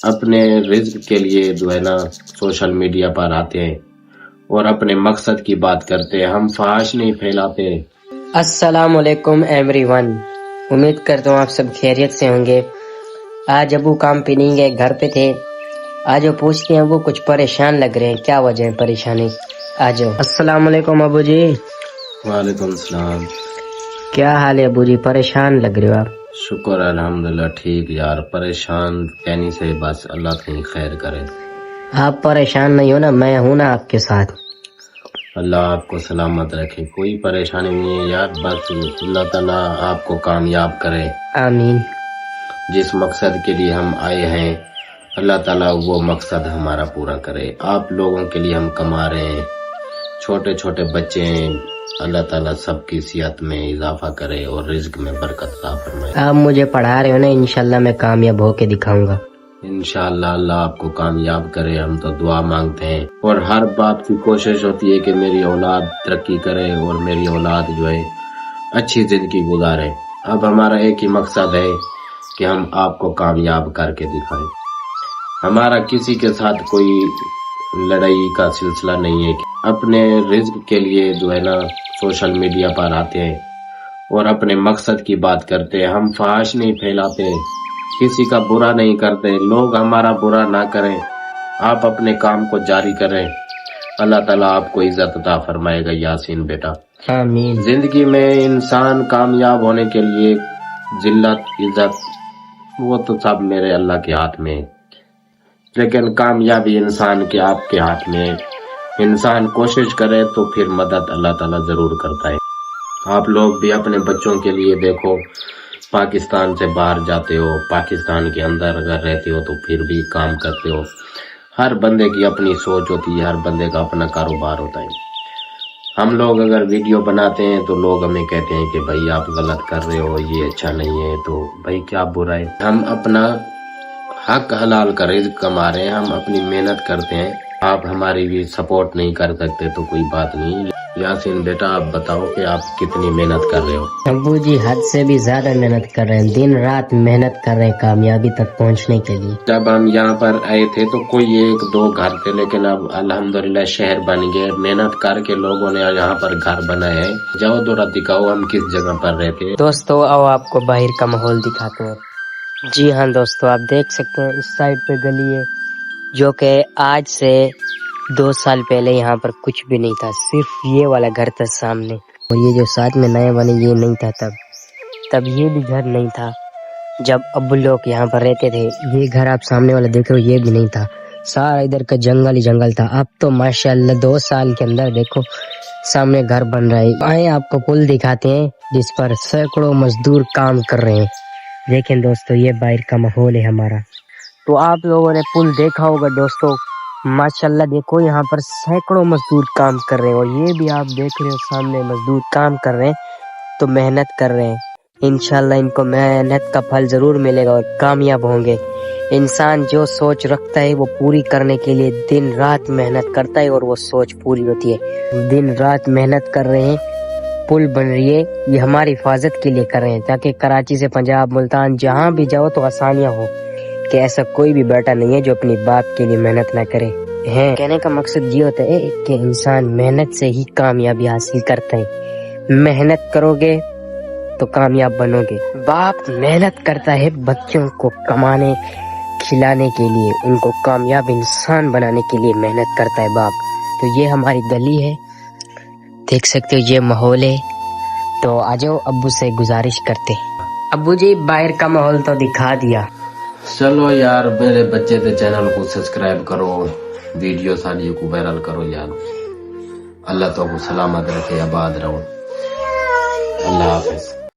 اپنے رزق کے لیے جو ہے نا سوشل میڈیا پر آتے ہیں اور اپنے مقصد کی بات کرتے ہیں. ہم فحش نہیں پھیلاتے. السلام علیکم ایوری ون. امید کرتا ہوں آپ سب خیریت سے ہوں گے. آج ابو کام پہ نہیں گئے، گھر پہ تھے. آج وہ پوچھتے ہیں ابو کچھ پریشان لگ رہے ہیں، کیا وجہ ہے پریشانی؟ آج السلام علیکم ابو جی. وعلیکم السلام. کیا حال ہے ابو جی؟ پریشان لگ رہے ہو آپ. شکر الحمدللہ ٹھیک یار. پریشان کہنے سے بس اللہ کہیں خیر کرے. آپ پریشان نہیں ہو نا، میں ہوں نا آپ کے ساتھ. اللہ آپ کو سلامت رکھے. کوئی پریشانی نہیں ہے یار، بس اللہ تعالیٰ آپ کو کامیاب کرے. آمین. جس مقصد کے لیے ہم آئے ہیں اللہ تعالیٰ وہ مقصد ہمارا پورا کرے. آپ لوگوں کے لیے ہم کما رہے ہیں، چھوٹے چھوٹے بچے ہیں. اللہ تعالیٰ سب کی صحت میں اضافہ کرے اور رزق میں برکت عطا فرمائے. آپ مجھے پڑھا رہے ہو نا، انشاءاللہ میں کامیاب ہو کے دکھاؤں گا. انشاءاللہ اللہ آپ کو کامیاب کرے. ہم تو دعا مانگتے ہیں اور ہر باپ کی کوشش ہوتی ہے کہ میری اولاد ترقی کرے اور میری اولاد جو ہے اچھی زندگی گزارے. اب ہمارا ایک ہی مقصد ہے کہ ہم آپ کو کامیاب کر کے دکھائیں. ہمارا کسی کے ساتھ کوئی لڑائی کا سلسلہ نہیں ہے. اپنے رزق کے لیے جو ہے نا سوشل میڈیا پر آتے ہیں اور اپنے مقصد کی بات کرتے ہیں. ہم فحش نہیں پھیلاتے، کسی کا برا نہیں کرتے. لوگ ہمارا برا نہ کریں، آپ اپنے کام کو جاری کریں. اللہ تعالیٰ آپ کو عزت عطا فرمائے گا یاسین بیٹا. آمین. زندگی میں انسان کامیاب ہونے کے لیے ذلت عزت وہ تو سب میرے اللہ کے ہاتھ میں ہے، لیکن کامیابی انسان کے آپ کے ہاتھ میں ہے. انسان کوشش کرے تو پھر مدد اللہ تعالیٰ ضرور کرتا ہے. آپ لوگ بھی اپنے بچوں کے لیے دیکھو، پاکستان سے باہر جاتے ہو، پاکستان کے اندر اگر رہتے ہو تو پھر بھی کام کرتے ہو. ہر بندے کی اپنی سوچ ہوتی ہے، ہر بندے کا اپنا کاروبار ہوتا ہے. ہم لوگ اگر ویڈیو بناتے ہیں تو لوگ ہمیں کہتے ہیں کہ بھائی آپ غلط کر رہے ہو، یہ اچھا نہیں ہے. تو بھائی کیا برا ہے؟ ہم اپنا حق حلال کا رزق کما رہے ہیں، ہم اپنی محنت کرتے ہیں. آپ ہماری بھی سپورٹ نہیں کر سکتے تو کوئی بات نہیں. یاسین بیٹا آپ بتاؤ کہ آپ کتنی محنت کر رہے ہو؟ ابو جی حد سے بھی زیادہ محنت کر رہے ہیں، دن رات محنت کر رہے ہیں کامیابی تک پہنچنے کے لیے. جب ہم یہاں پر آئے تھے تو کوئی ایک دو گھر تھے، لیکن اب الحمدللہ شہر بن گئے. محنت کر کے لوگوں نے یہاں پر گھر بنائے ہیں. جاؤ ذرا دکھاؤ ہم کس جگہ پر رہتے ہیں. دوستو آؤ آپ کو باہر کا ماحول دکھاتے ہیں. جی ہاں دوستو، آپ دیکھ سکتے ہیں اس سائڈ پہ گلی ہے، جو کہ آج سے 2 سال پہلے یہاں پر کچھ بھی نہیں تھا. صرف یہ والا گھر تھا سامنے، اور یہ جو ساتھ میں نئے بنے یہ نہیں تھا. تب یہ بھی گھر نہیں تھا جب ابو لوگ یہاں پر رہتے تھے. یہ گھر آپ سامنے والا دیکھ رہے ہو یہ بھی نہیں تھا. سارا ادھر کا جنگل ہی جنگل تھا. اب تو ماشاءاللہ 2 سال کے اندر دیکھو سامنے گھر بن رہا ہے. آئے آپ کو پل دکھاتے ہیں جس پر سینکڑوں مزدور کام کر رہے ہیں. دیکھیں دوستو یہ باہر کا ماحول ہے ہمارا. تو آپ لوگوں نے پل دیکھا ہوگا دوستو، ماشاءاللہ دیکھو یہاں پر سینکڑوں مزدور کام کر رہے ہیں. اور یہ بھی آپ دیکھ رہے ہو سامنے مزدور کام کر رہے ہیں تو محنت کر رہے ہیں. انشاءاللہ ان کو محنت کا پھل ضرور ملے گا اور کامیاب ہوں گے. انسان جو سوچ رکھتا ہے وہ پوری کرنے کے لیے دن رات محنت کرتا ہے اور وہ سوچ پوری ہوتی ہے. دن رات محنت کر رہے ہیں، پل بن رہی ہے، یہ ہماری حفاظت کے لیے کر رہے ہیں تاکہ کراچی سے پنجاب ملتان جہاں بھی جاؤ تو آسانیاں ہو. کہ ایسا کوئی بھی بیٹا نہیں ہے جو اپنی باپ کے لیے محنت نہ کرے. کہنے کا مقصد یہ ہوتا ہے کہ انسان محنت سے ہی کامیابی حاصل کرتا ہے. محنت کرو گے تو کامیاب بنو گے. باپ محنت کرتا ہے بچوں کو کمانے کھلانے کے لیے، ان کو کامیاب انسان بنانے کے لیے محنت کرتا ہے باپ. تو یہ ہماری گلی ہے، دیکھ سکتے ہو یہ ماحول ہے. تو آجاؤ ابو سے گزارش کرتے ہیں. ابو جی باہر کا ماحول تو دکھا دیا. چلو یار میرے بچے کے چینل کو سبسکرائب کرو، ویڈیو ساری کو وائرل کرو یار. اللہ تو کو سلامت رکھے، آباد رہو. اللہ حافظ.